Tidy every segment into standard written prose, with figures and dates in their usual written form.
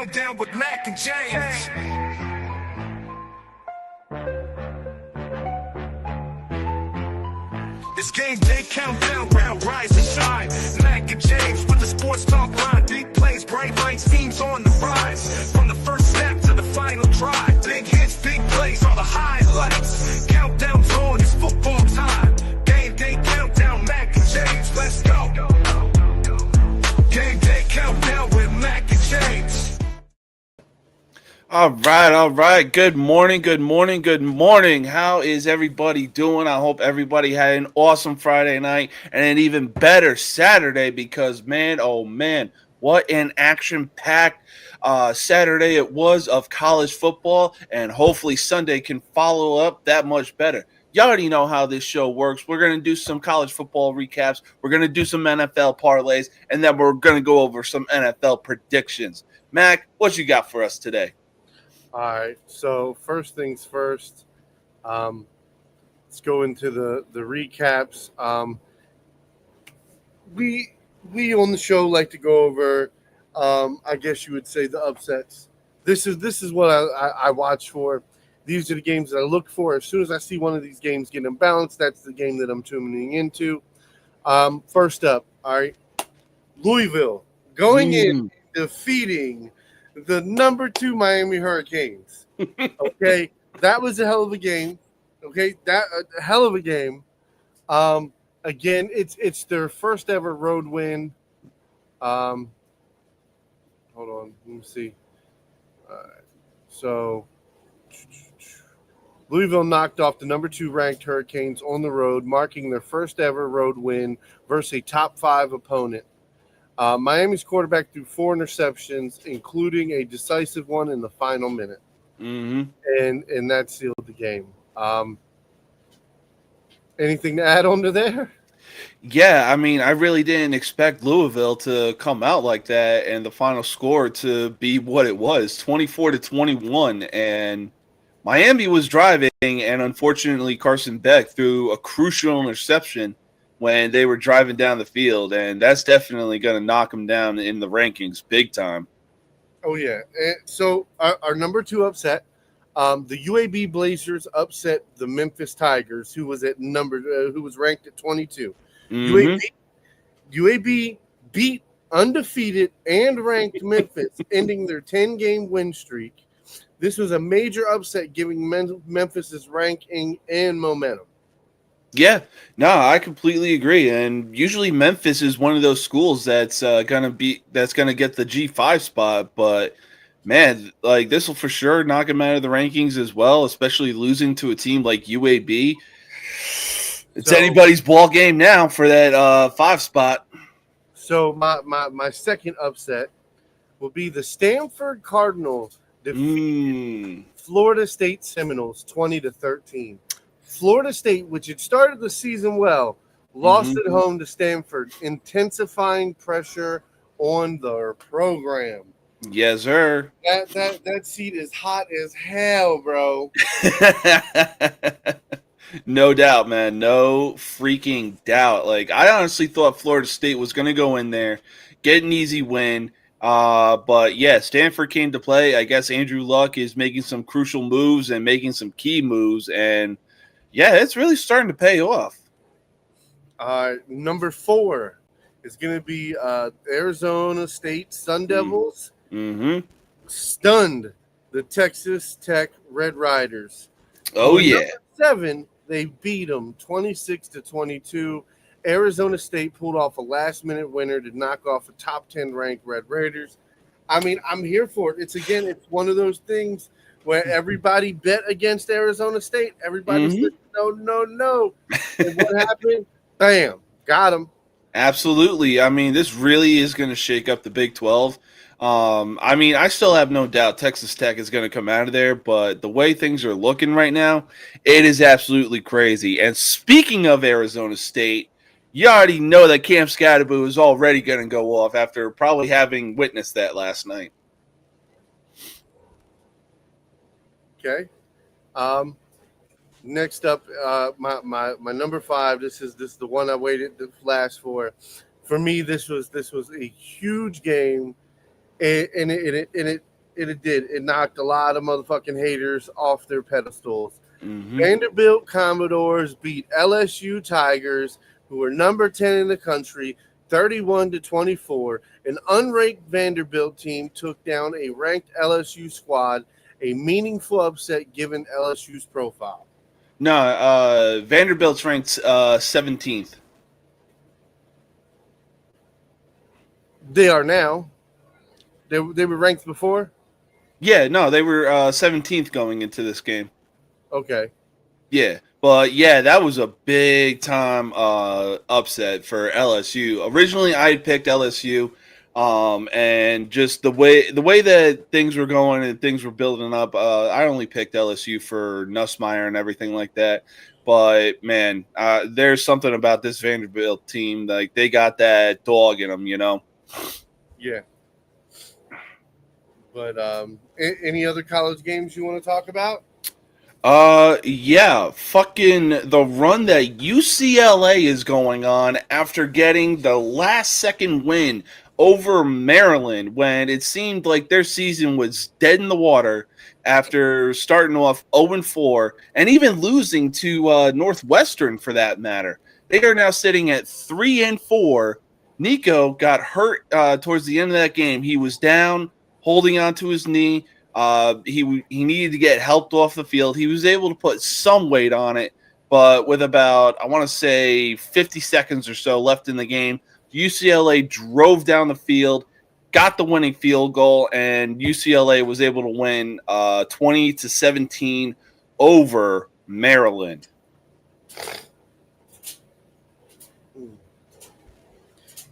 Countdown with Mack and James. It's game day countdown, round rise and shine. Mack and James with the sports talk line. Big plays, bright lights, teams on the rise. From the first step to the final drive. Big hits, big plays are the highlights. Countdown's on, it's football time. Game day countdown, Mack and James, let's go. Game day countdown with Mack and James. All right. Good morning. How is everybody doing? I hope everybody had an awesome Friday night and an even better Saturday because, man, oh man, what an action-packed Saturday it was of college football, and hopefully Sunday can follow up that much better. You already know how this show works. We're going to do some college football recaps. We're going to do some NFL parlays, and then we're going to go over some NFL predictions. Mac, what you got for us today? All right, so first things first, let's go into the recaps. We on the show like to go over, I guess you would say, the upsets. This is what I watch for. These are the games that I look for. As soon as I see one of these games getting balanced, that's the game that I'm tuning into. First up, all right, Louisville going in defeating the number 2 Miami Hurricanes. Okay, that was a hell of a game. Okay, a hell of a game. Again, it's their first ever road win. Hold on, let me see. All right, so Louisville knocked off the number 2 ranked Hurricanes on the road, marking their first ever road win versus a top 5 opponent. Miami's quarterback threw 4 interceptions, including a decisive one in the final minute. And that sealed the game. Anything to add on to there? Yeah, I mean, I really didn't expect Louisville to come out like that and the final score to be what it was, 24-21. And Miami was driving, and unfortunately Carson Beck threw a crucial interception when they were driving down the field, and that's definitely going to knock them down in the rankings big time. Oh, yeah. And so our number 2 upset, the UAB Blazers upset the Memphis Tigers, who was ranked at 22. UAB beat undefeated and ranked Memphis, ending their 10-game win streak. This was a major upset, giving Memphis's ranking and momentum. Yeah, no, I completely agree. And usually Memphis is one of those schools that's gonna get the G5 spot. But man, like this will for sure knock them out of the rankings as well, especially losing to a team like UAB. It's anybody's ball game now for that 5 spot. So my second upset will be the Stanford Cardinals defeated Florida State Seminoles 20-13. Florida State, which had started the season well, lost at home to Stanford, intensifying pressure on their program. Yes, sir. That seat is hot as hell, bro. No doubt, man. No freaking doubt. Like, I honestly thought Florida State was going to go in there, get an easy win. But yeah, Stanford came to play. I guess Andrew Luck is making some crucial moves and making some key moves, and yeah, it's really starting to pay off. Number 4 is going to be Arizona State Sun Devils. Stunned the Texas Tech Red Riders. Oh, yeah. Number 7, they beat them 26-22. Arizona State pulled off a last-minute winner to knock off a top 10 ranked Red Raiders. I mean, I'm here for it. It's one of those things where everybody bet against Arizona State. Everybody said, no. And what happened? Bam, got them. Absolutely. I mean, this really is going to shake up the Big 12. I mean, I still have no doubt Texas Tech is going to come out of there, but the way things are looking right now, it is absolutely crazy. And speaking of Arizona State, you already know that Cam Scatterboo is already going to go off after probably having witnessed that last night. Okay. Next up, my number 5. This is the one I waited the last for. For me, this was a huge game, and it It did. It knocked a lot of motherfucking haters off their pedestals. Mm-hmm. Vanderbilt Commodores beat LSU Tigers, who were number 10 in the country, 31-24. An unranked Vanderbilt team took down a ranked LSU squad, a meaningful upset given LSU's profile. No, Vanderbilt's ranked 17th. They are now. They were ranked before? Yeah, no, they were 17th going into this game. Okay. Yeah, but yeah, that was a big time upset for LSU. Originally, I had picked LSU, and just the way that things were going and things were building up, I only picked LSU for Nussmeier and everything like that. But man, there's something about this Vanderbilt team, like they got that dog in them, you know. Yeah. But any other college games you want to talk about? Yeah, fucking the run that UCLA is going on after getting the last second win over Maryland when it seemed like their season was dead in the water after starting off 0-4 and even losing to Northwestern for that matter. They are now sitting at 3-4. Nico got hurt towards the end of that game. He was down, holding onto his knee. He needed to get helped off the field. He was able to put some weight on it, but with about, I want to say, 50 seconds or so left in the game, UCLA drove down the field, got the winning field goal, and UCLA was able to win 20-17 over Maryland.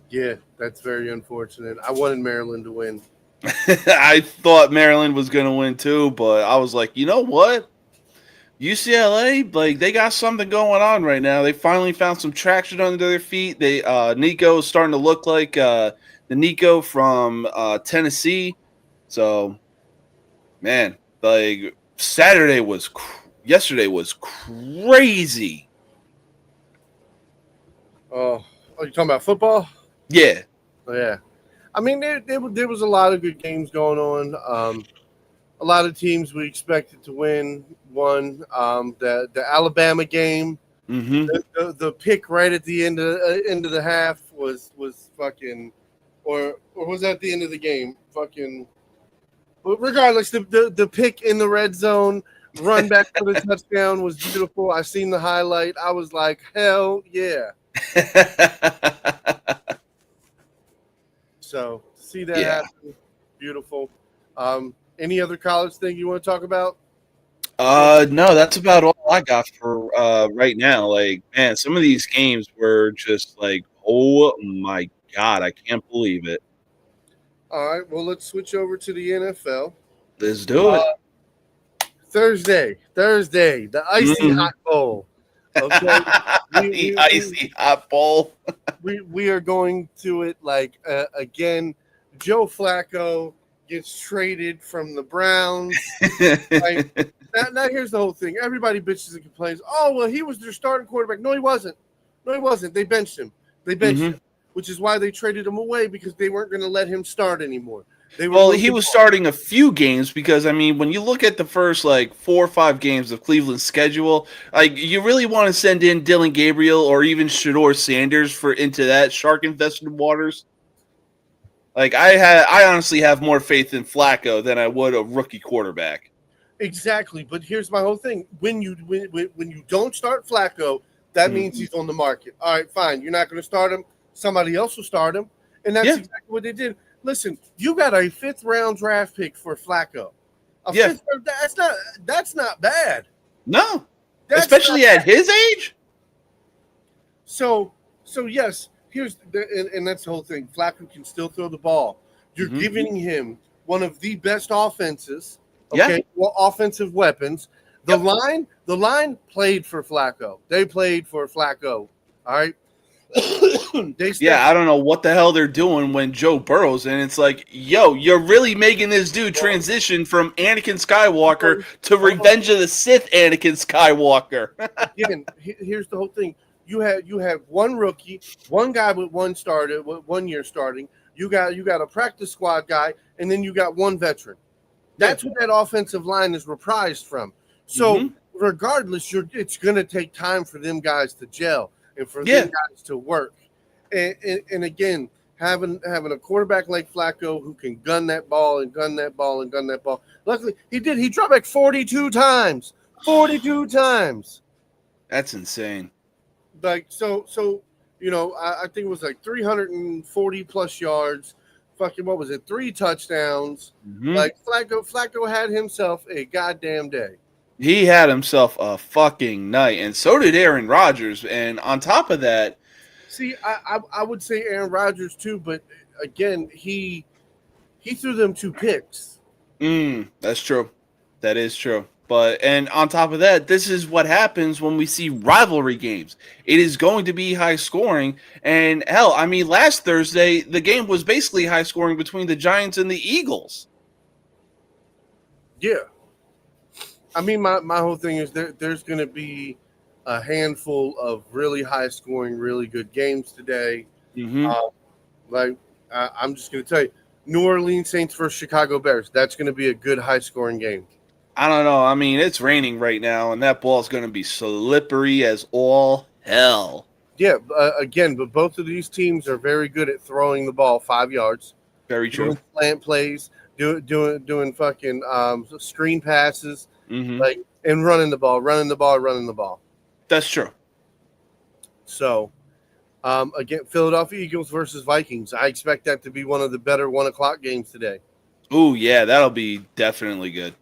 Yeah, that's very unfortunate. I wanted Maryland to win. I thought Maryland was going to win too, but I was like, you know what? UCLA, like they got something going on right now. They finally found some traction under their feet. They Nico is starting to look like the Nico from Tennessee. So, man, like yesterday was crazy. Oh, you talking about football? Yeah. Oh, yeah. I mean, there was a lot of good games going on. A lot of teams we expected to win won. The Alabama game, the pick right at the end of the half was fucking, or was that the end of the game? Fucking. But regardless, the pick in the red zone, run back for the touchdown was beautiful. I seen the highlight. I was like, hell yeah. So to see that happen, beautiful. Any other college thing you want to talk about? No, that's about all I got for right now. Like, man, some of these games were just like, oh my God, I can't believe it. All right, well, let's switch over to the NFL. Let's do it. Thursday, the icy hot bowl. Okay, the icy hot bowl. we are going to it like again. Joe Flacco gets traded from the Browns. Like, now here's the whole thing. Everybody bitches and complains. Oh well, he was their starting quarterback. No, he wasn't. They benched him. Him, which is why they traded him away because they weren't going to let him start anymore. He was starting a few games because, I mean, when you look at the first, like, 4 or 5 games of Cleveland's schedule, like, you really want to send in Dylan Gabriel or even Shador Sanders into that shark-infested waters? Like, I honestly have more faith in Flacco than I would a rookie quarterback. Exactly, but here's my whole thing. When you don't start Flacco, that means he's on the market. All right, fine. You're not going to start him. Somebody else will start him, and that's exactly what they did. Listen, you got a 5th round draft pick for Flacco. That's not bad. No, especially at his age. So yes, and that's the whole thing. Flacco can still throw the ball. You're giving him one of the best offenses. Okay, well, offensive weapons. The line played for Flacco. They played for Flacco. All right. I don't know what the hell they're doing when Joe Burrow's and it's like, yo, you're really making this dude transition from Anakin Skywalker to Revenge of the Sith Anakin Skywalker. Again, here's the whole thing. You have one rookie, one guy with 1 year starting. You got a practice squad guy, and then you got one veteran. That's what that offensive line is reprised from. So regardless, it's going to take time for them guys to gel and for them guys to work. And again, having a quarterback like Flacco who can gun that ball and gun that ball and gun that ball. Luckily, he did. He dropped back 42 times. 42 times. That's insane. Like so I think it was like 340 plus yards. Fucking what was it? 3 touchdowns. Like Flacco had himself a goddamn day. He had himself a fucking night, and so did Aaron Rodgers. And on top of that, see, I would say Aaron Rodgers too, but again, he threw them 2 picks. That's true. That is true. And on top of that, this is what happens when we see rivalry games. It is going to be high scoring. And hell, I mean, last Thursday, the game was basically high scoring between the Giants and the Eagles. Yeah. I mean, my whole thing is there's going to be a handful of really high scoring, really good games today. I'm just going to tell you, New Orleans Saints versus Chicago Bears. That's going to be a good high scoring game. I don't know. I mean, it's raining right now, and that ball is going to be slippery as all hell. Yeah, again, but both of these teams are very good at throwing the ball 5 yards. Very true. Doing slant plays, doing fucking screen passes, and running the ball. That's true. So, again, Philadelphia Eagles versus Vikings. I expect that to be one of the better 1:00 games today. Oh yeah, that'll be definitely good.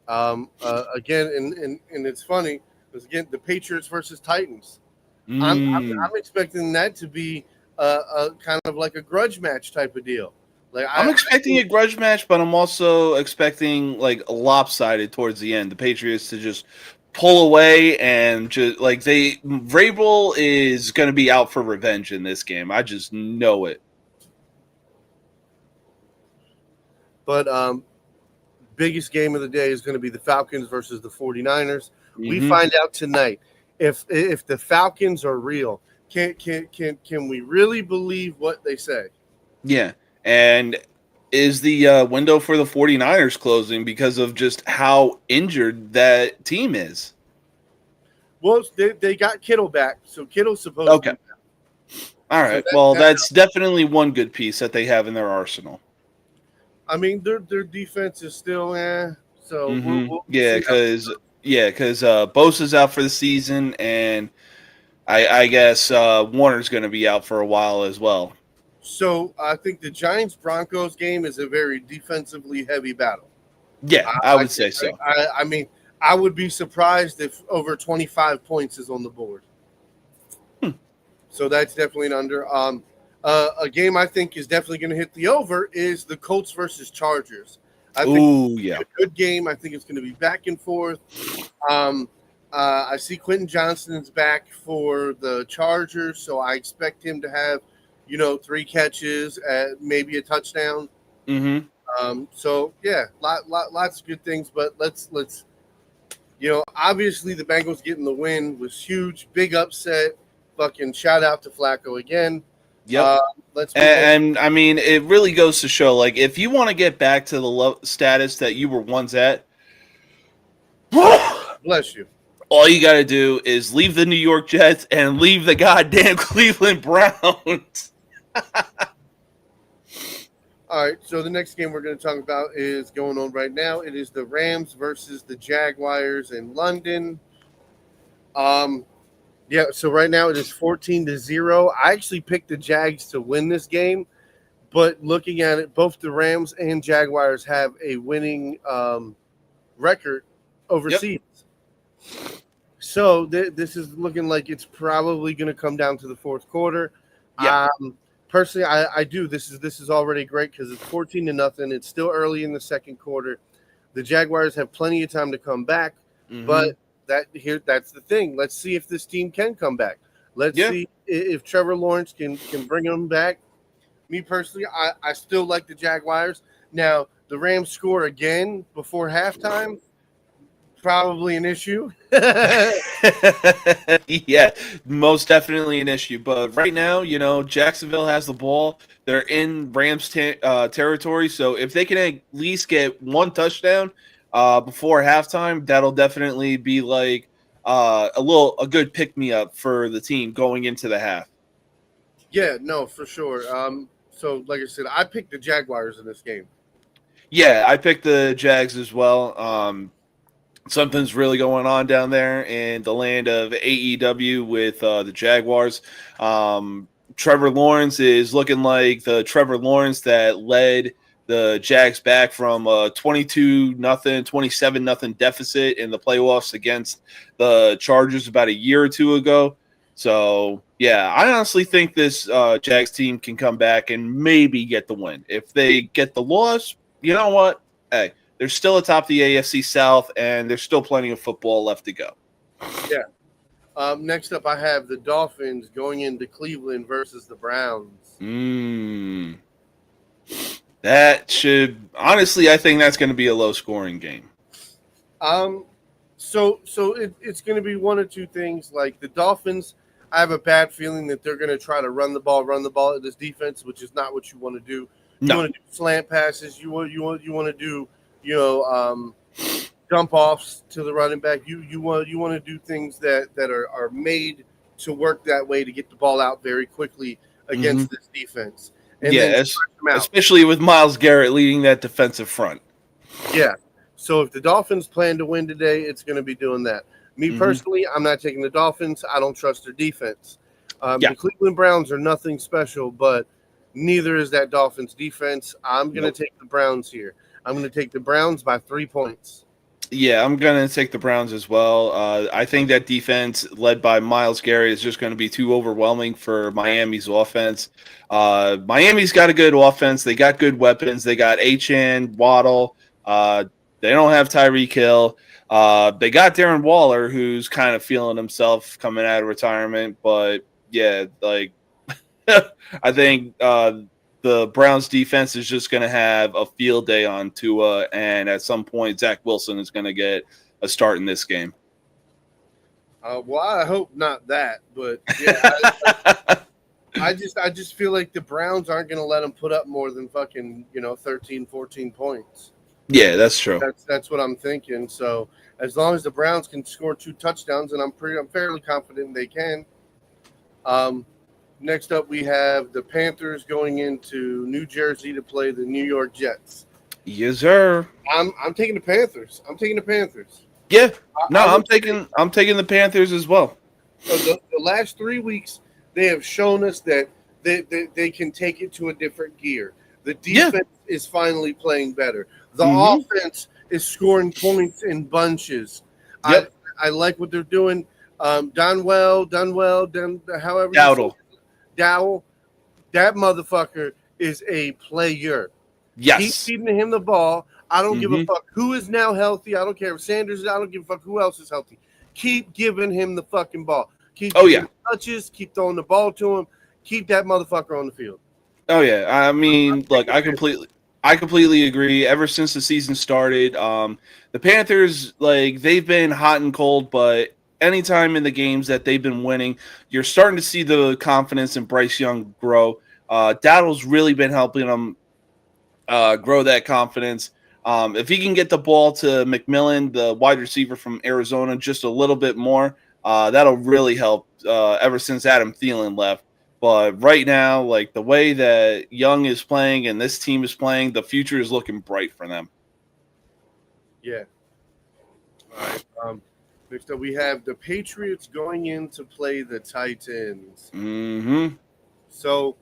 Again, and it's funny because again, the Patriots versus Titans. I'm expecting that to be a kind of like a grudge match type of deal. Like I'm expecting a grudge match, but I'm also expecting like a lopsided towards the end. The Patriots to just pull away and just like Vrabel is going to be out for revenge in this game. I just know it. But biggest game of the day is going to be the Falcons versus the 49ers. We find out tonight if the Falcons are real. Can we really believe what they say? Yeah. And is the window for the 49ers closing because of just how injured that team is? Well, they got Kittle back, so Kittle's supposed to be back. All right. So that's definitely one good piece that they have in their arsenal. I mean, their defense is still so we'll because Bosa's out for the season, and I guess Warner's going to be out for a while as well. So I think the Giants-Broncos game is a very defensively heavy battle. Yeah, I would say so. I mean, I would be surprised if over 25 points is on the board. So that's definitely an under. A game I think is definitely going to hit the over is the Colts versus Chargers. I think it's a good game. I think it's going to be back and forth. I see Quentin Johnston's back for the Chargers, so I expect him to have, 3 catches, maybe a touchdown. So yeah, lots of good things. But let's obviously the Bengals getting the win was huge, big upset. Fucking shout out to Flacco again. Yep. And I mean, it really goes to show, like, if you want to get back to the status that you were once at, bless you. All you got to do is leave the New York Jets and leave the goddamn Cleveland Browns. All right, so the next game we're going to talk about is going on right now. It is the Rams versus the Jaguars in London. Yeah, so right now it is 14-0. I actually picked the Jags to win this game, but looking at it, both the Rams and Jaguars have a winning record overseas. Yep. So this is looking like it's probably going to come down to the fourth quarter. Yeah. Personally, I do. This is already great because it's 14-0. It's still early in the second quarter. The Jaguars have plenty of time to come back, but that's the thing. Let's see if this team can come back. Let's see if Trevor Lawrence can bring them back. Me personally, I still like the Jaguars. Now, the Rams score again before halftime. probably an issue. Yeah, most definitely an issue. But right now, Jacksonville has the ball. They're in Rams territory, so if they can at least get one touchdown before halftime, that'll definitely be like a good pick me up for the team going into the half. Yeah, no, for sure. So like I said, I picked the Jaguars in this game. Yeah, I picked the Jags as well. Something's really going on down there in the land of AEW with the Jaguars. Trevor Lawrence is looking like the Trevor Lawrence that led the Jags back from a 22-0, 27-0 deficit in the playoffs against the Chargers about a year or two ago. So, yeah, I honestly think this Jags team can come back and maybe get the win. If they get the loss, you know what? Hey, they're still atop the AFC South, and there's still plenty of football left to go. Yeah. Next up, I have the Dolphins going into Cleveland versus the Browns. That should honestly, I think that's going to be a low-scoring game. So it's going to be one or two things. Like the Dolphins, I have a bad feeling that they're going to try to run the ball at this defense, which is not what you want to do. You want to do slant passes. You want to do dump offs to the running back. You want to do things that are made to work that way to get the ball out very quickly against this defense. And especially with Myles Garrett leading that defensive front. Yeah. So if the Dolphins plan to win today, it's going to be doing that. Me personally, I'm not taking the Dolphins. I don't trust their defense. The Cleveland Browns are nothing special, but neither is that Dolphins defense. I'm going to take the Browns here. I'm going to take the Browns by 3 points. Yeah, I'm going to take the Browns as well. I think that defense led by Myles Garrett is just going to be too overwhelming for Miami's offense. Miami's got a good offense. They got good weapons. They got Achane, Waddle. They don't have Tyreek Hill. They got Darren Waller, who's kind of feeling himself coming out of retirement. But, yeah, like I think the Browns defense is just going to have a field day on Tua, and at some point, Zach Wilson is going to get a start in this game. Well, I hope not that, but yeah, I just feel like the Browns aren't going to let them put up more than fucking 13, 14 points. Yeah, that's true. That's what I'm thinking. So as long as the Browns can score 2 touchdowns, and I'm fairly confident they can. Next up, we have the Panthers going into New Jersey to play the New York Jets. Yes, sir. I'm taking the Panthers. Yeah. I'm taking the Panthers as well. So the last 3 weeks, they have shown us that they can take it to a different gear. The defense is finally playing better. The offense is scoring points in bunches. Yep. I like what they're doing. Dowell, however Dowdle. Dowell, that motherfucker is a player. Yes. Keep feeding him the ball. I don't give a fuck who is now healthy. I don't care if Sanders is. I don't give a fuck who else is healthy. Keep giving him the fucking ball. Keep giving him touches. Keep throwing the ball to him. Keep that motherfucker on the field. Oh yeah. I mean, look, I completely agree. Ever since the season started, the Panthers, like, they've been hot and cold, but anytime in the games that they've been winning, you're starting to see the confidence in Bryce Young grow. Dowdle's really been helping them grow that confidence. If he can get the ball to McMillan, the wide receiver from Arizona, just a little bit more, that'll really help ever since Adam Thielen left. But right now, like the way that Young is playing and this team is playing, the future is looking bright for them. Yeah. All right. Next up, we have the Patriots going in to play the Titans. So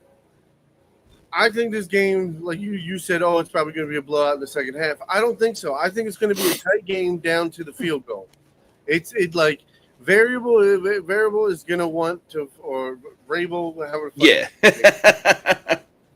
I think this game, like you said, it's probably going to be a blowout in the second half. I don't think so. I think it's going to be a tight game down to the field goal. It's like variable is going to want to, or Rabel, however. Yeah.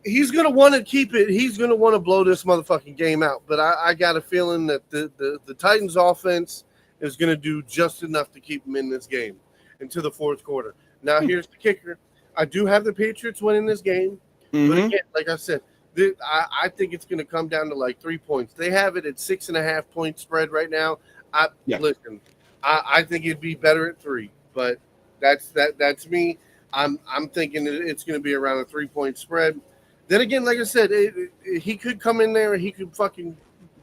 He's going to want to keep it. He's going to want to blow this motherfucking game out. But I got a feeling that the Titans offense is going to do just enough to keep them in this game into the fourth quarter. Now, here's the kicker. I do have the Patriots winning this game. But again, like I said, I think it's going to come down to like 3 points. They have it at 6.5 point spread right now. Yeah. Listen. I think it'd be better at 3, but that's me. I'm thinking that it's going to be around a 3-point spread. Then again, like I said, he could come in there and he could fucking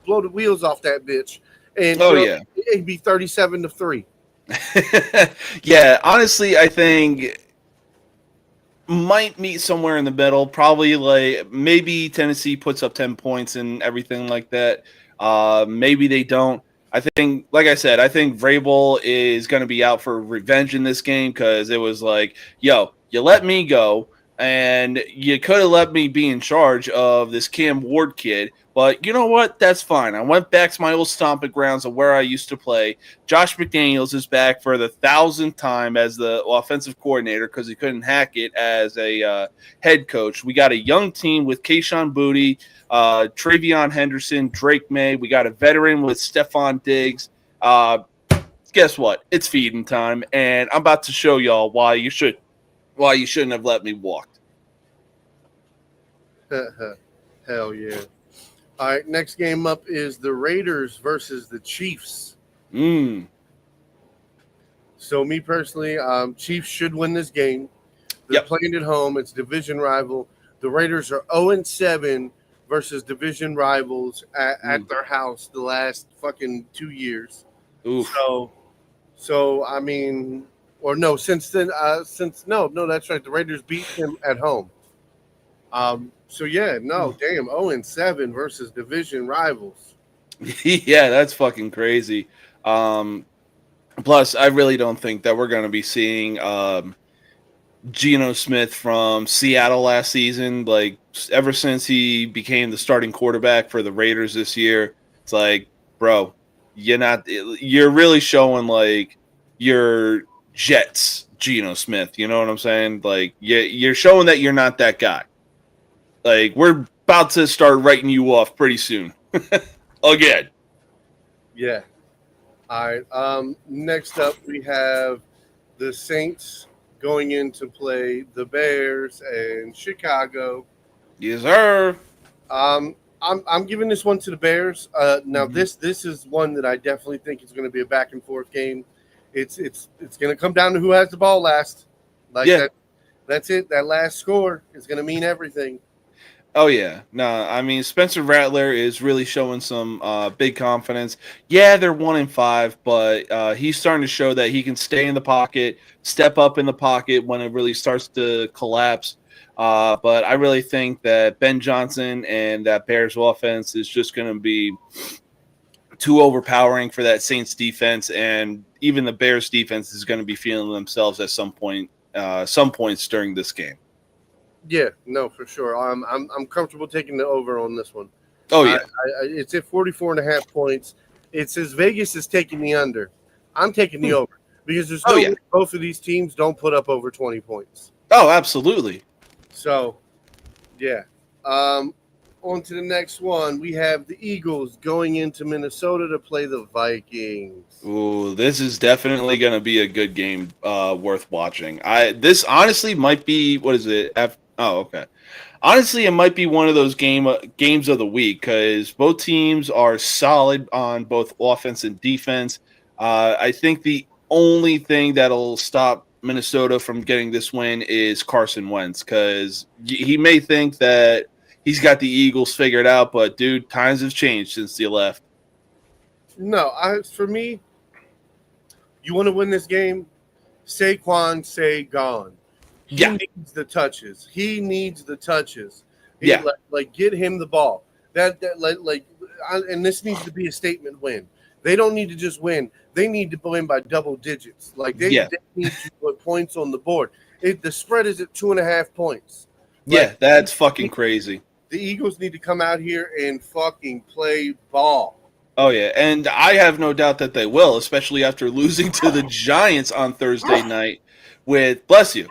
blow the wheels off that bitch, and Oh yeah. it'd be 37-3. Yeah, honestly, I think might meet somewhere in the middle. Probably like maybe Tennessee puts up 10 points and everything like that. Maybe they don't. I think, like I said, I think Vrabel is going to be out for revenge in this game because it was like, yo, you let me go and you could have let me be in charge of this Cam Ward kid. But you know what? That's fine. I went back to my old stomping grounds of where I used to play. Josh McDaniels is back for the 1,000th time as the offensive coordinator because he couldn't hack it as a head coach. We got a young team with Kayshon Boutte, Travion Henderson, Drake May. We got a veteran with Stephon Diggs. Guess what? It's feeding time, and I'm about to show y'all why you shouldn't have let me walk. Hell yeah. All right, next game up is the Raiders versus the Chiefs. So me personally, Chiefs should win this game. They're playing at home. It's division rival. The Raiders are 0-7 versus division rivals at their house the last fucking 2 years. Oof. So I mean, or no, that's right. The Raiders beat them at home. So yeah, damn, 0-7 versus division rivals. Yeah, that's fucking crazy. Plus, I really don't think that we're going to be seeing Geno Smith from Seattle last season. Like, ever since he became the starting quarterback for the Raiders this year, it's like, bro, you're really showing like your Jets Geno Smith. You know what I'm saying? Like, you're showing that you're not that guy. Like, we're about to start writing you off pretty soon. Again. Yeah. All right. Next up, we have the Saints going in to play the Bears and Chicago. Yes, sir. I'm giving this one to the Bears. Now this is one that I definitely think is going to be a back and forth game. It's going to come down to who has the ball last. That's it. That last score is going to mean everything. Oh yeah, no, I mean Spencer Rattler is really showing some big confidence. Yeah, they're 1-5, but he's starting to show that he can stay in the pocket, step up in the pocket when it really starts to collapse. But I really think that Ben Johnson and that Bears offense is just going to be too overpowering for that Saints defense, and even the Bears defense is going to be feeling themselves at some points during this game. Yeah, no, for sure. I'm comfortable taking the over on this one. Oh yeah, it's at 44.5 points. It says Vegas is taking the under. I'm taking the over because there's no way both of these teams don't put up over 20 points. Oh, absolutely. So, yeah. On to the next one. We have the Eagles going into Minnesota to play the Vikings. Ooh, this is definitely going to be a good game worth watching. This honestly might be, what is it? Okay. Honestly, it might be one of those games of the week because both teams are solid on both offense and defense. I think the only thing that'll stop Minnesota from getting this win is Carson Wentz because he may think that he's got the Eagles figured out, but dude, times have changed since he left. No, for me, you want to win this game, Saquon, say gone. He needs the touches. Like get him the ball. And this needs to be a statement win. They don't need to just win. They need to win by double digits. Like they need to put points on the board. The spread is at 2.5 points. Yeah, that's fucking crazy. The Eagles need to come out here and fucking play ball. Oh, yeah, and I have no doubt that they will, especially after losing to the Giants on Thursday night with, bless you,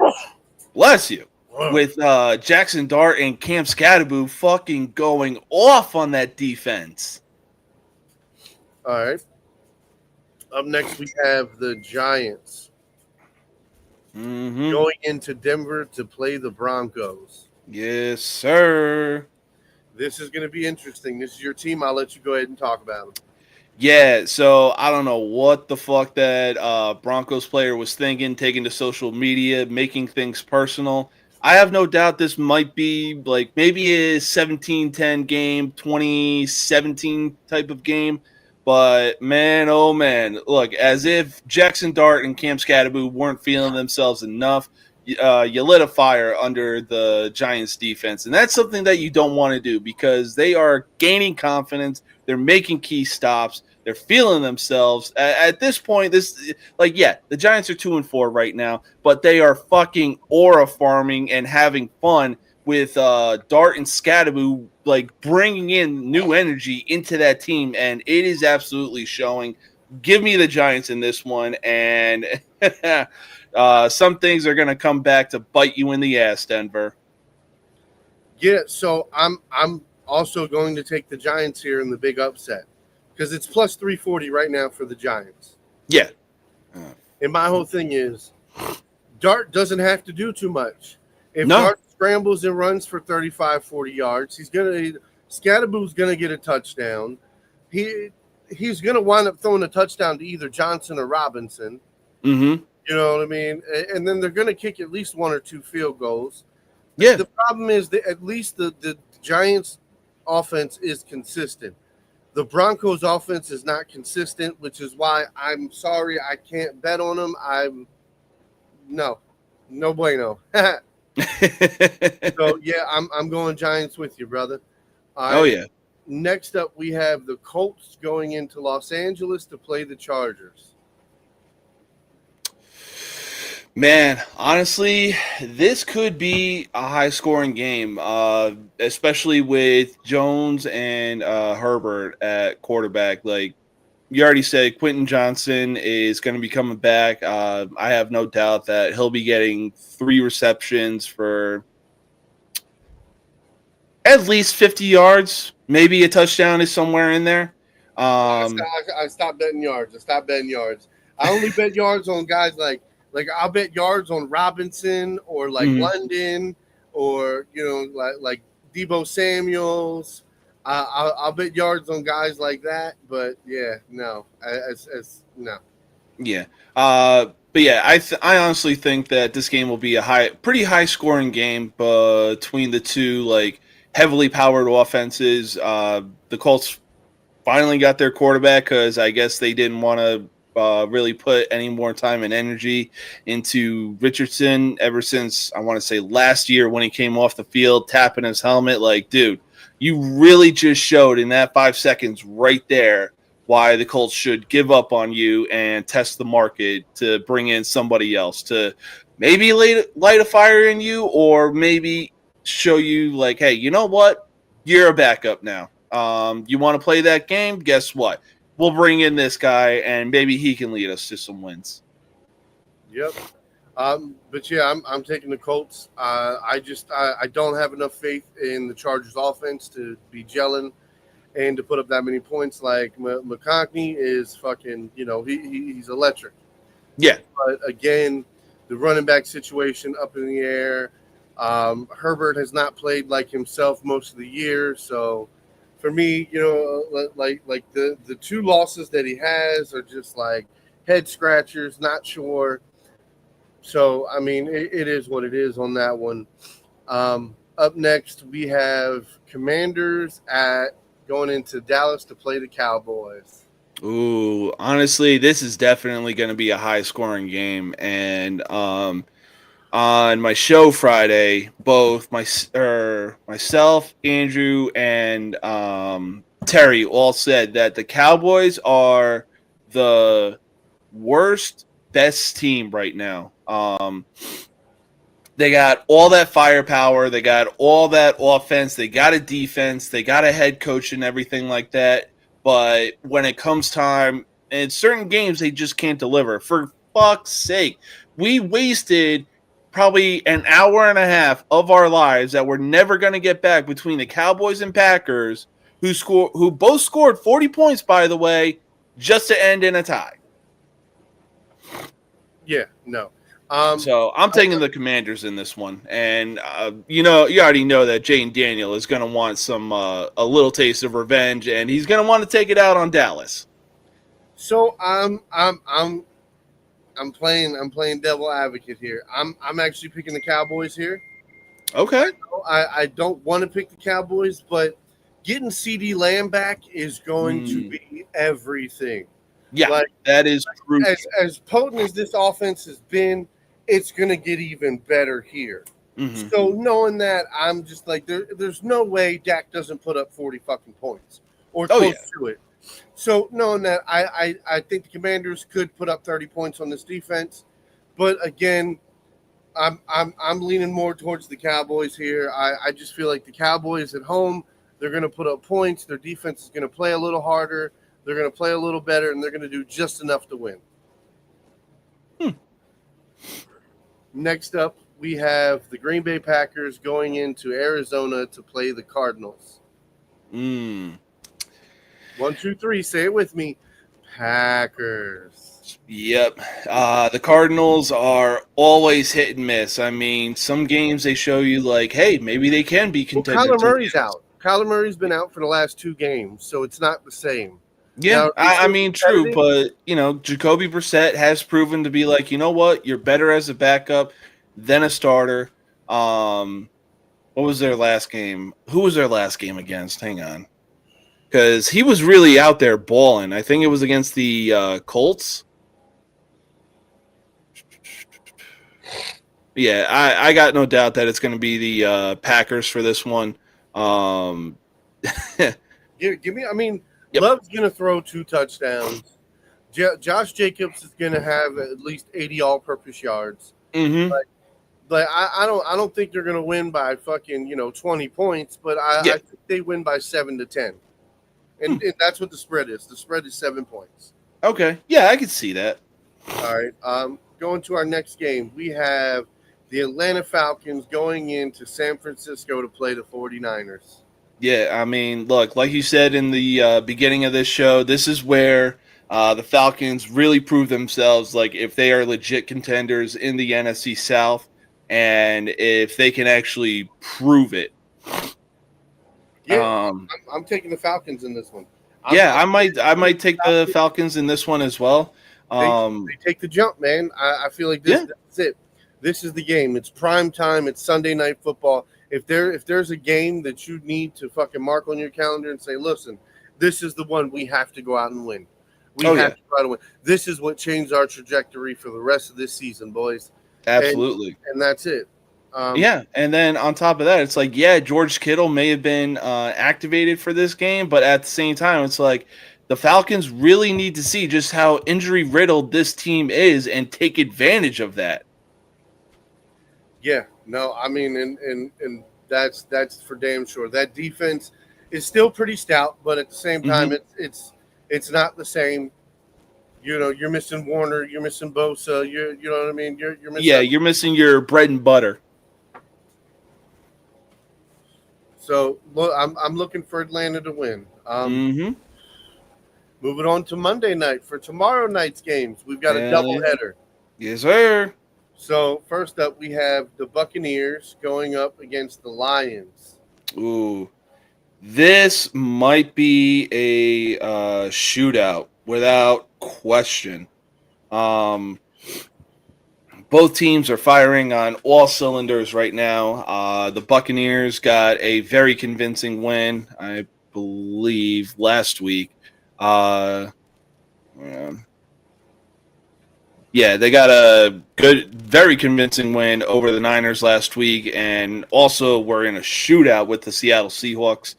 with Jackson Dart and Cam Scatterbo fucking going off on that defense. All right. Up next, we have the Giants going into Denver to play the Broncos. Yes, sir. This is going to be interesting. This is your team. I'll let you go ahead and talk about them. Yeah, so I don't know what the fuck that Broncos player was thinking, taking to social media, making things personal. I have no doubt this might be like maybe a 17-10 game, 2017 type of game. But man, oh man, look, as if Jackson Dart and Cam Scatterbo weren't feeling themselves enough, you lit a fire under the Giants defense. And that's something that you don't want to do because they are gaining confidence. They're making key stops. They're feeling themselves at this point. The Giants are 2-4 right now, but they are fucking aura farming and having fun with Dart and Scatterbo, like bringing in new energy into that team, and it is absolutely showing. Give me the Giants in this one, and some things are going to come back to bite you in the ass, Denver. Yeah, so I'm also going to take the Giants here in the big upset because it's plus 340 right now for the Giants. Yeah. And my whole thing is Dart doesn't have to do too much. If No. Dart scrambles and runs for 35, 40 yards, Scatterbo's going to get a touchdown. He's going to wind up throwing a touchdown to either Johnson or Robinson. Mm-hmm. You know what I mean? And then they're going to kick at least one or two field goals. Yeah. The problem is that at least the Giants offense is consistent. The Broncos offense is not consistent, which is why I'm sorry I can't bet on them. No bueno. So yeah, I'm going Giants with you, brother. Oh yeah. Next up, we have the Colts going into Los Angeles to play the Chargers. Man, honestly, this could be a high-scoring game, especially with Jones and Herbert at quarterback. Like you already said, Quentin Johnson is going to be coming back. I have no doubt that he'll be getting 3 receptions for at least 50 yards. Maybe a touchdown is somewhere in there. I stopped betting yards. I only bet yards on guys like I'll bet yards on Robinson or London or like Debo Samuels. I'll bet yards on guys like that. But yeah, no, no. Yeah. But yeah, I honestly think that this game will be a pretty high scoring game between the two like heavily powered offenses. The Colts finally got their quarterback because I guess they didn't want to really put any more time and energy into Richardson ever since I want to say last year when he came off the field tapping his helmet. Like, dude, you really just showed in that 5 seconds right there why the Colts should give up on you and test the market to bring in somebody else to maybe light a fire in you or maybe show you like, hey, you know what? You're a backup now. You want to play that game? Guess what? We'll bring in this guy, and maybe he can lead us to some wins. Yep. But yeah, I'm taking the Colts. I don't have enough faith in the Chargers offense to be gelling and to put up that many points. Like McConkey is fucking, he's electric. Yeah. But again, the running back situation up in the air. Herbert has not played like himself most of the year, so. For me, like the 2 losses that he has are just like head scratchers, not sure. So, I mean, it is what it is on that one. Up next, we have Commanders going into Dallas to play the Cowboys. Ooh, honestly, this is definitely going to be a high-scoring game, and on my show Friday, both myself, Andrew, and Terry all said that the Cowboys are the best team right now. They got all that firepower. They got all that offense. They got a defense. They got a head coach and everything like that. But when it comes time, in certain games, they just can't deliver. For fuck's sake, we wasted probably an hour and a half of our lives that we're never going to get back between the Cowboys and Packers, who both scored 40 points, by the way, just to end in a tie. Yeah, no. So I'm taking the Commanders in this one, and you already know that Jane Daniel is going to want a little taste of revenge, and he's going to want to take it out on Dallas. So I'm playing devil advocate here. I'm actually picking the Cowboys here. Okay. I don't want to pick the Cowboys, but getting CD Lamb back is going to Mm, be everything. yeah, Like that is as crucial. as potent as this offense has been, it's going to get even better here. Hmm. So knowing that, I'm just like there's no way Dak doesn't put up 40 fucking points or Oh yeah. close to it. So knowing that, I think the Commanders could put up 30 points on this defense, but again, I'm leaning more towards the Cowboys here. I just feel like the Cowboys at home, they're going to put up points. Their defense is going to play a little harder. They're going to play a little better, and they're going to do just enough to win. Hmm. Next up, we have the Green Bay Packers going into Arizona to play the Cardinals. Mm. 1, 2, 3. Say it with me. Packers. Yep. The Cardinals are always hit and miss. I mean, some games they show you like, hey, maybe they can be Well, contender Kyler to Murray's win. out. Kyler Murray's been out for the last 2 games, so it's not the same. Yeah, Now, are they I still mean, true, competitive? but Jacoby Brissett has proven to be like, you know what, you're better as a backup than a starter. Um, what was their last game? Who was their last game against? Hang on, because he was really out there balling. I think it was against the Colts. Yeah, I got no doubt that it's going to be the Packers for this one. Um, Give me. I mean, yep. Love's going to throw 2 touchdowns. Josh Jacobs is going to have at least 80 all-purpose yards. Mm-hmm. But I don't think they're going to win by fucking 20 points. But Yeah. I think they win by 7 to 10, and that's what the spread is. The spread is 7 points. Okay. Yeah, I could see that. All right. Going to our next game, we have the Atlanta Falcons going into San Francisco to play the 49ers. Yeah, I mean, look, like you said in the beginning of this show, this is where the Falcons really prove themselves. Like, if they are legit contenders in the NFC South, and if they can actually prove it. Yeah, Um, I'm taking the Falcons in this one. yeah, I'm I might take the Falcons in this one as well. They take the jump, man. I feel like Yeah. that's it. This is the game. It's prime time. It's Sunday night football. If there's a game that you need to fucking mark on your calendar and say, listen, this is the one we have to go out and win. We Oh have yeah, to go out and win. This is what changed our trajectory for the rest of this season, boys. absolutely. And that's it. Yeah, and then on top of that, it's like, yeah, George Kittle may have been activated for this game, but at the same time, it's like the Falcons really need to see just how injury riddled this team is and take advantage of that. Yeah, no, I mean, and that's for damn sure. That defense is still pretty stout, but at the same time, Hmm. it's not the same. You're missing Warner, you're missing Bosa, you know what I mean. You're Yeah, missing. you're missing your bread and butter. So look, I'm looking for Atlanta to win. Hmm. Moving on to Monday night for tomorrow night's games, we've got a doubleheader. Yes, sir. So first up, we have the Buccaneers going up against the Lions. Ooh, this might be a shootout without question. Um, both teams are firing on all cylinders right now. The Buccaneers got a very convincing win, I believe, last week. Uh, yeah, they got a good, very convincing win over the Niners last week, and also were in a shootout with the Seattle Seahawks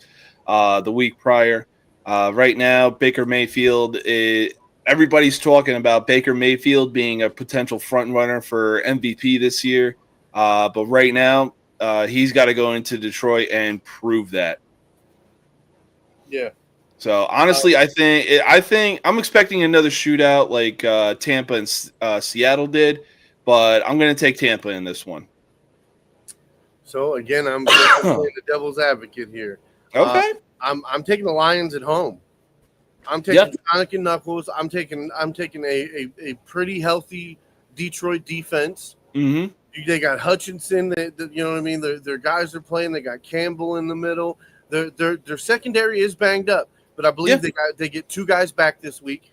the week prior. Right now, Baker Mayfield, everybody's talking about Baker Mayfield being a potential front runner for MVP this year. But right now, he's got to go into Detroit and prove that. Yeah. So honestly, I think I'm expecting another shootout like Tampa and Seattle did, but I'm going to take Tampa in this one. So again, I'm playing the devil's advocate here. Okay. I'm taking the Lions at home. I'm taking Sonic and Knuckles. I'm taking a pretty healthy Detroit defense. Mm-hmm. They got Hutchinson. You know what I mean. Their guys are playing. They got Campbell in the middle. Their secondary is banged up, but I believe they get 2 guys back this week.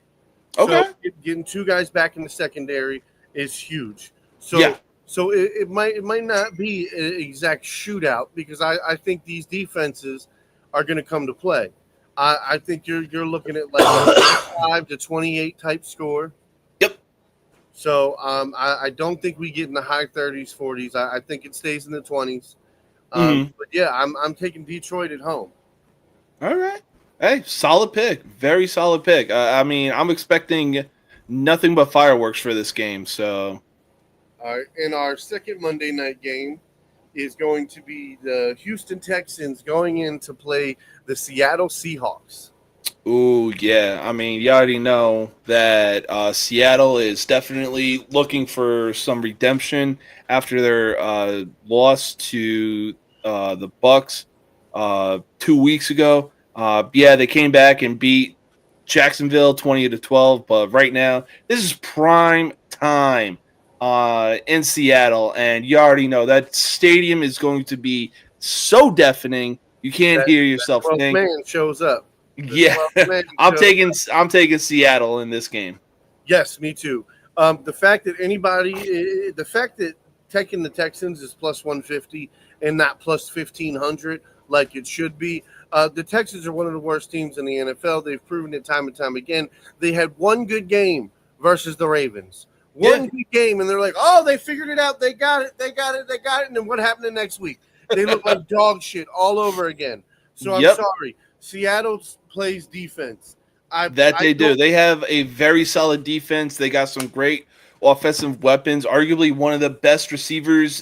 So Okay. getting two guys back in the secondary is huge. So Yeah. so it might not be an exact shootout because I think these defenses are going to come to play. I think you're looking at like a 5-28 type score. Yep. So I don't think we get in the high 30s, 40s. I think it stays in the 20s. Mm-hmm. But yeah, I'm taking Detroit at home. All right. Hey, solid pick. Very solid pick. I mean, I'm expecting nothing but fireworks for this game. So, In our second Monday night game is going to be the Houston Texans going in to play the Seattle Seahawks. ooh, yeah. I mean, you already know that Seattle is definitely looking for some redemption after their loss to the Bucks 2 weeks ago. Yeah, they came back and beat Jacksonville 20-12, but right now this is prime time in Seattle, and you already know that stadium is going to be so deafening you can't hear yourself 12th think. man shows up. Yeah, 12th man I'm shows up. taking Seattle in this game. Yes, me too. The fact that taking the Texans is plus 150 and not plus 1,500 like it should be. The Texans are one of the worst teams in the NFL. They've proven it time and time again. They had one good game versus the Ravens. One good game, and they're like, oh, they figured it out. They got it. And then what happened the next week? They look like dog shit all over again. So I'm sorry. Seattle plays defense. They do. They have a very solid defense. They got some great offensive weapons. Arguably one of the best receivers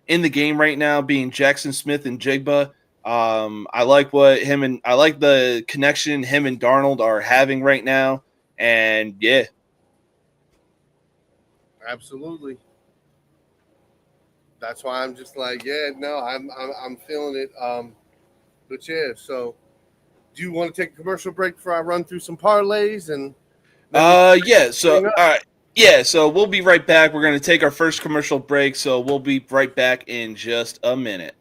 in the game right now, being Jackson Smith and Jigba. I like the connection him and Darnold are having right now. And yeah, absolutely. That's why I'm just like, yeah, no, I'm feeling it. But yeah, so. Do you want to take a commercial break before I run through some parlays and? Yeah. So all right. Yeah. So we'll be right back. We're going to take our first commercial break. So we'll be right back in just a minute.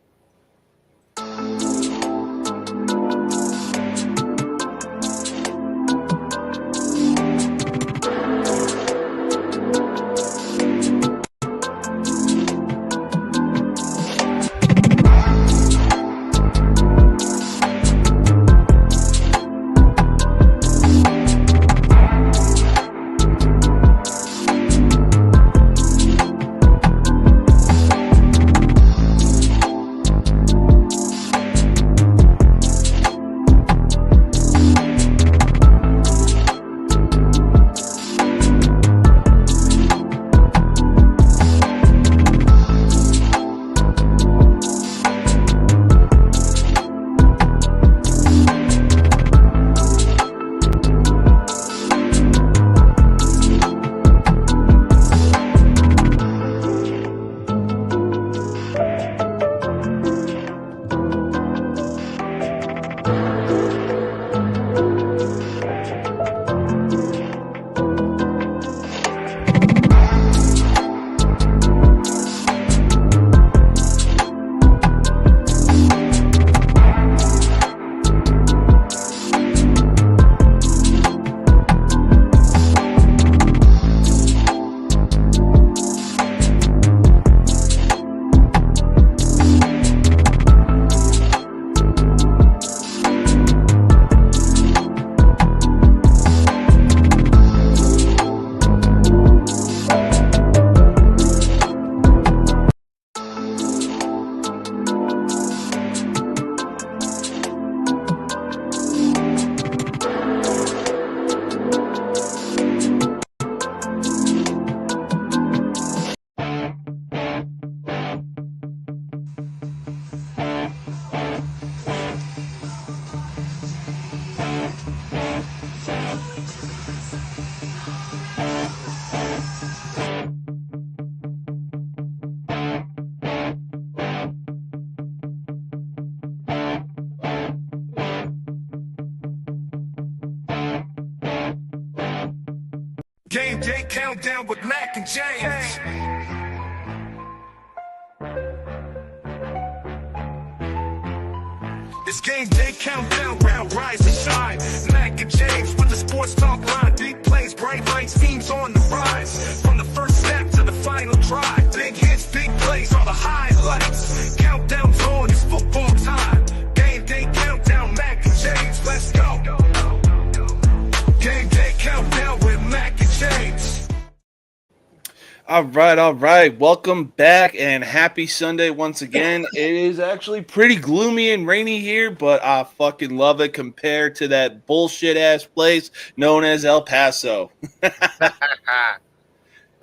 Gameday countdown with Mack and James. It's Gameday countdown, round rise and shine. Mack and James with the sports talk line, deep play. teams on the rise. From the first step to the final drive, big hits, big plays are the highlights. Countdown's on, it's football time. Game day countdown, Mack and James, let's go. Game day countdown with Mack and James. All right. Welcome back and happy Sunday once again. It is actually pretty gloomy and rainy here, but I fucking love it compared to that bullshit ass place known as El Paso.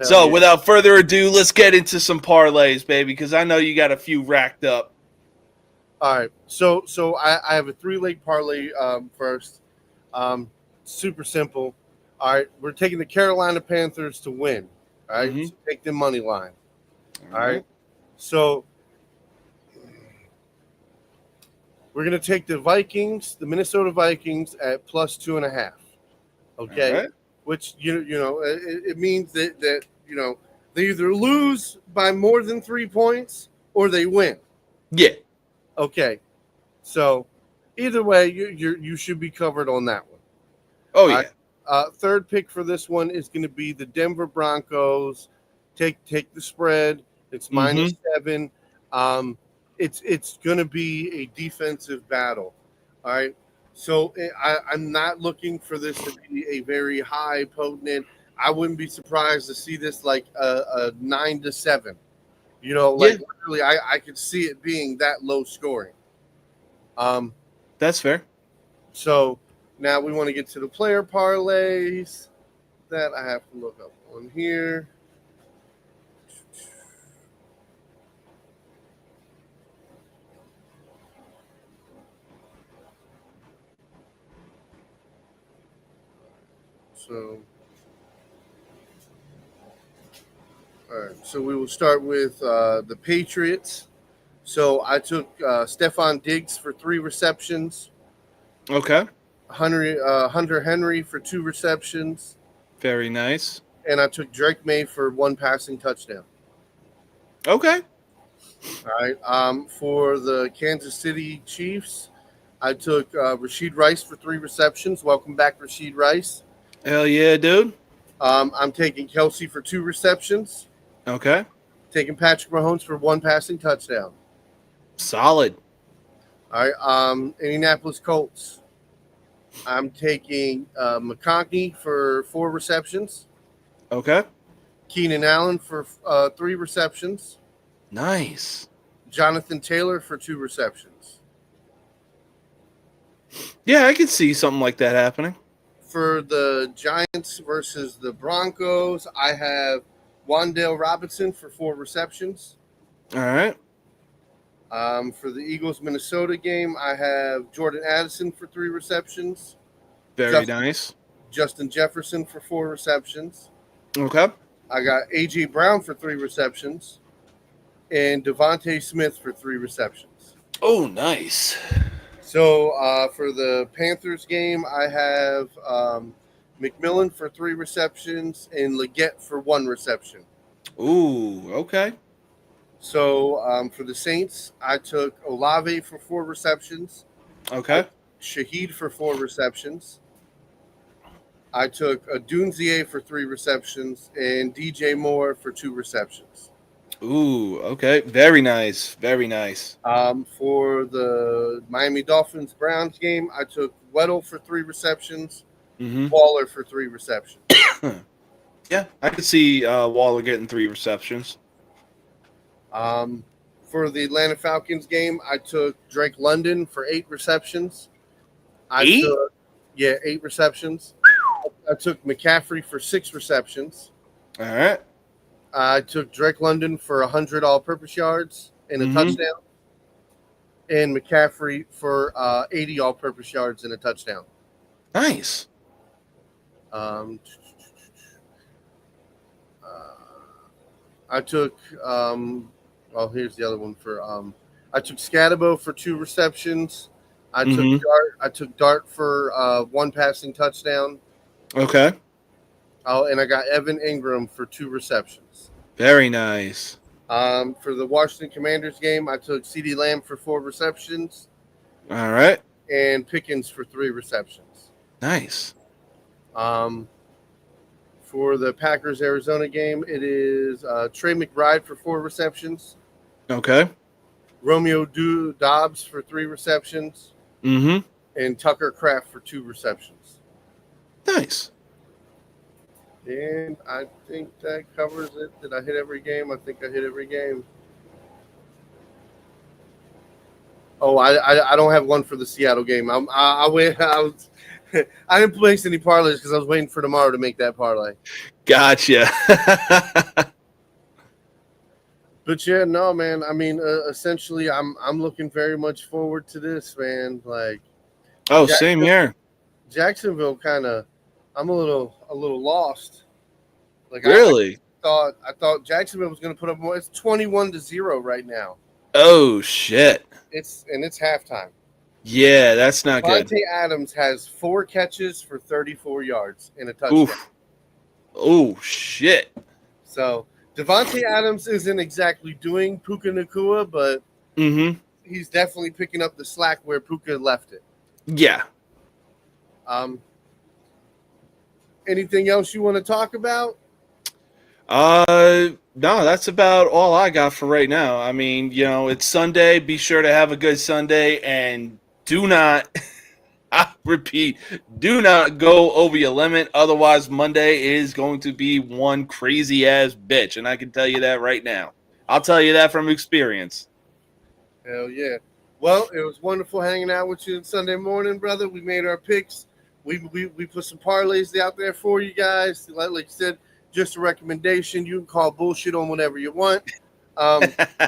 So, without further ado, let's get into some parlays, baby, because I know you got a few racked up. All right, so I have a 3-leg parlay first. Super simple. All right, we're taking the Carolina Panthers to win. All right, so take the money line. All right, so we're gonna take the Vikings, the Minnesota Vikings, at plus 2.5. Okay, which you know it means that they either lose by more than 3 points or they win. Yeah. Okay, so either way, you should be covered on that one. Oh yeah. Third pick for this one is going to be the Denver Broncos. Take the spread. It's -7. It's going to be a defensive battle. All right. So I'm not looking for this to be a very high potent. I wouldn't be surprised to see this like a 9-7. Literally, I could see it being that low scoring. That's fair. So now we want to get to the player parlays that I have to look up on here. All right. So we will start with the Patriots. So I took Stephon Diggs for 3 receptions. Okay. Hunter Henry for 2 receptions. Very nice. And I took Drake May for 1 passing touchdown. Okay. All right. For the Kansas City Chiefs, I took Rashid Rice for 3 receptions. Welcome back, Rashid Rice. Hell yeah, dude. I'm taking Kelsey for 2 receptions. Okay. Taking Patrick Mahomes for 1 passing touchdown. Solid. All right. Indianapolis Colts. I'm taking McConkey for 4 receptions. Okay. Keenan Allen for 3 receptions. Nice. Jonathan Taylor for 2 receptions. Yeah, I could see something like that happening. For the Giants versus the Broncos, I have Wan'Dale Robinson for 4 receptions. All right. For the Eagles-Minnesota game, I have Jordan Addison for 3 receptions. Very nice. Justin Jefferson for 4 receptions. Okay. I got A.J. Brown for 3 receptions. And Devontae Smith for 3 receptions. Oh, nice. So for the Panthers game, I have McMillan for 3 receptions and Leggett for 1 reception. Ooh, okay. So for the Saints, I took Olave for 4 receptions. Okay. Shaheed for 4 receptions. I took Dunzier for 3 receptions and DJ Moore for 2 receptions. Ooh, okay. Very nice. Very nice. For the Miami Dolphins Browns game, I took Weddle for 3 receptions, Waller for 3 receptions. Yeah, I could see Waller getting 3 receptions. For the Atlanta Falcons game, I took Drake London for 8 receptions. 8 receptions. I took McCaffrey for 6 receptions. All right. I took Drake London for 100 all-purpose yards and a touchdown. And McCaffrey for 80 all-purpose yards and a touchdown. Nice. I took here's the other one for I took Scatabo for 2 receptions. I took Dart for 1 passing touchdown. Okay. Oh, and I got Evan Ingram for 2 receptions. Very nice. For the Washington Commanders game, I took CeeDee Lamb for 4 receptions. All right. And Pickens for 3 receptions. Nice. For the Packers-Arizona game, it is Trey McBride for 4 receptions. Okay. Romeo Dobbs for 3 receptions. Mm-hmm. And Tucker Kraft for 2 receptions. Nice. And I think that covers it. Did I hit every game? I think I hit every game. Oh, I don't have one for the Seattle game. I didn't place any parlays because I was waiting for tomorrow to make that parlay. Gotcha. But yeah, no, man. I mean, essentially, I'm looking very much forward to this, man. Like, Same here. Jacksonville kind of. I'm a little lost. Like, Really? I thought Jacksonville was going to put up more. It's 21-0 right now. Oh shit. It's halftime. Yeah, that's not good. Devontae Adams has 4 catches for 34 yards in a touchdown. Oof. Oh shit. So Devontae Adams isn't exactly doing Puka Nacua, but he's definitely picking up the slack where Puka left it. Yeah. Anything else you want to talk about? No, that's about all I got for right now. I mean, it's Sunday. Be sure to have a good Sunday and do not, I repeat, do not go over your limit. Otherwise, Monday is going to be one crazy ass bitch. And I can tell you that right now. I'll tell you that from experience. Hell yeah. Well, it was wonderful hanging out with you Sunday morning, brother. We made our picks. We put some parlays out there for you guys. Like you said, just a recommendation. You can call bullshit on whatever you want. Like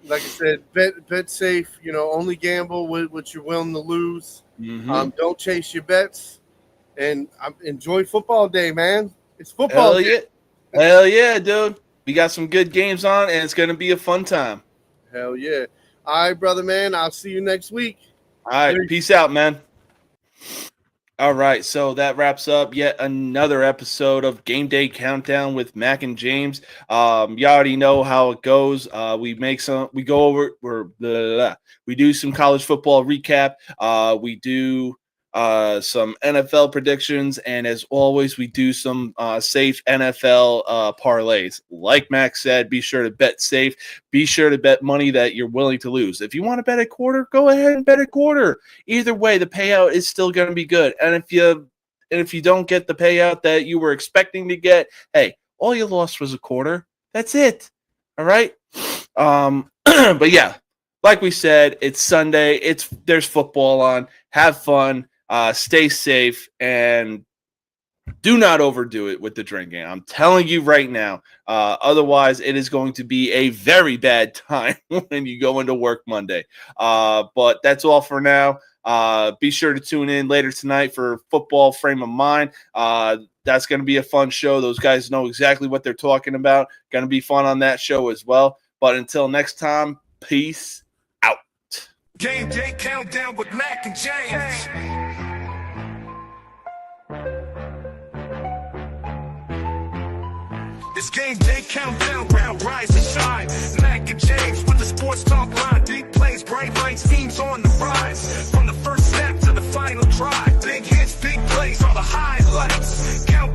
I said, bet safe. Only gamble with what you're willing to lose. Don't chase your bets, and enjoy football day, man. It's football day. Hell yeah, dude. We got some good games on, and it's gonna be a fun time. Hell yeah! All right, brother, man. I'll see you next week. All right, peace out, man. All right, so that wraps up yet another episode of Game Day Countdown with Mack and James. You already know how it goes. We do some college football recap. We do some NFL predictions, and as always, we do some safe NFL parlays. Like Mack said, be sure to bet safe. Be sure to bet money that you're willing to lose. If you want to bet a quarter, go ahead and bet a quarter. Either way, the payout is still going to be good. And if you don't get the payout that you were expecting to get, hey, all you lost was a quarter. That's it. All right. But yeah, like we said, it's Sunday. There's football on. Have fun. Stay safe, and do not overdo it with the drinking. I'm telling you right now. Otherwise, it is going to be a very bad time when you go into work Monday. But that's all for now. Be sure to tune in later tonight for Football Frame of Mind. That's going to be a fun show. Those guys know exactly what they're talking about. Going to be fun on that show as well. But until next time, peace out. Game Day Countdown with Mack and James. It's Game Day Countdown, round rise and shine. Mack and James with the sports talk line. Big plays, bright lights, teams on the rise. From the first step to the final drive. Big hits, big plays are the highlights. Count